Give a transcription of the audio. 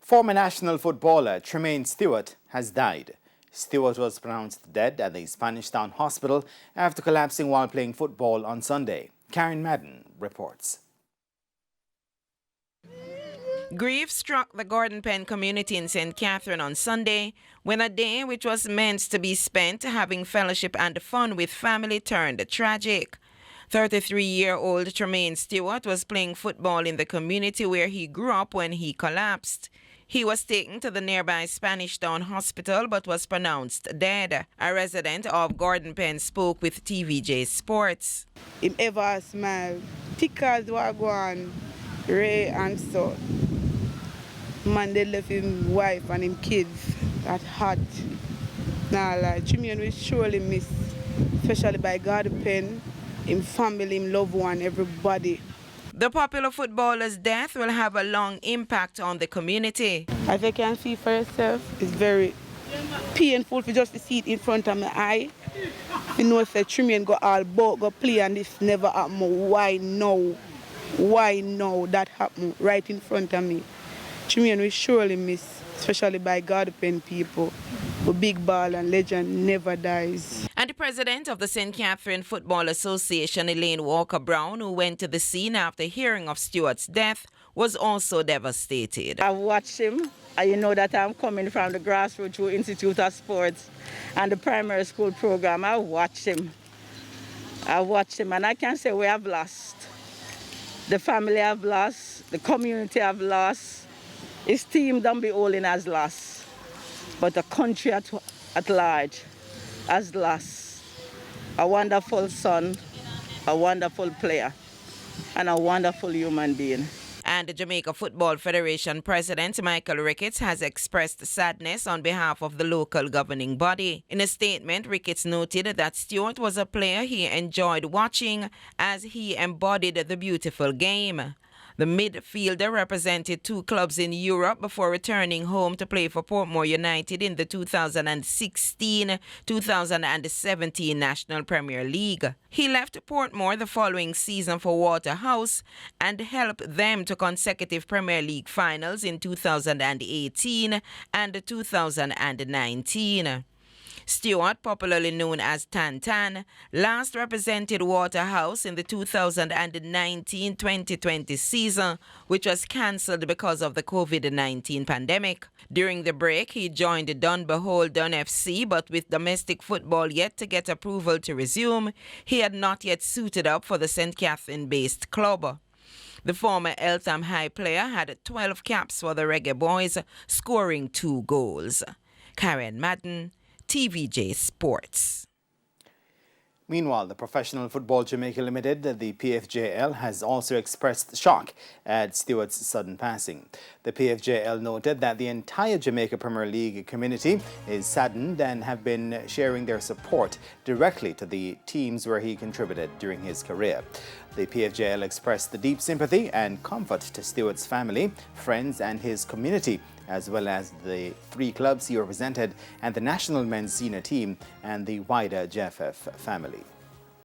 Former national footballer Tremaine Stewart has died. Stewart was pronounced dead at the Spanish Town Hospital after collapsing while playing football on Sunday. Karen Madden reports. Grief struck the Gordon Pen community in St. Catherine on Sunday when a day which was meant to be spent having fellowship and fun with family turned tragic. 33-year-old Tremaine Stewart was playing football in the community where he grew up when he collapsed. He was taken to the nearby Spanish Town Hospital but was pronounced dead. A resident of Gordon Pen spoke with TVJ Sports. Him ever smile, tickers were gone, Ray and so. Man, they left him wife and him kids at heart. Nah, like, Tremaine will surely miss, especially by Gordon Pen, him family, him loved one, everybody. The popular footballer's death will have a long impact on the community. As you can see for yourself, it's very painful for just to see it in front of my eye. You know, say Tremaine go all about, go play, and this never happened. Why now? Why now that happened right in front of me? Tremaine will surely miss, especially by Gordon Pen people. A big ball and legend never dies. And the president of the St. Catherine Football Association, Elaine Walker-Brown, who went to the scene after hearing of Stewart's death, was also devastated. I watched him, and you know that I'm coming from the grassroots Institute of Sports and the primary school program. I watched him, and I can say we have lost. The family have lost, the community have lost, his team don't be holding as lost. But the country at large has lost a wonderful son, a wonderful player, and a wonderful human being. And the Jamaica Football Federation President Michael Ricketts has expressed sadness on behalf of the local governing body. In a statement, Ricketts noted that Stewart was a player he enjoyed watching as he embodied the beautiful game. The midfielder represented two clubs in Europe before returning home to play for Portmore United in the 2016-2017 National Premier League. He left Portmore the following season for Waterhouse and helped them to consecutive Premier League finals in 2018 and 2019. Stewart, popularly known as Tan, last represented Waterhouse in the 2019-2020 season, which was cancelled because of the COVID-19 pandemic. During the break, he joined Dunbehold FC, but with domestic football yet to get approval to resume, he had not yet suited up for the St. Catherine-based club. The former Eltham High player had 12 caps for the Reggae boys, scoring 2 goals. Karen Madden, TVJ Sports. Meanwhile, the Professional Football Jamaica Limited, the PFJL, has also expressed shock at Stewart's sudden passing. The PFJL noted that the entire Jamaica Premier League community is saddened and have been sharing their support directly to the teams where he contributed during his career. The PFJL expressed the deep sympathy and comfort to Stewart's family, friends and his community, as well as the 3 clubs he represented and the national men's senior team and the wider JFF family.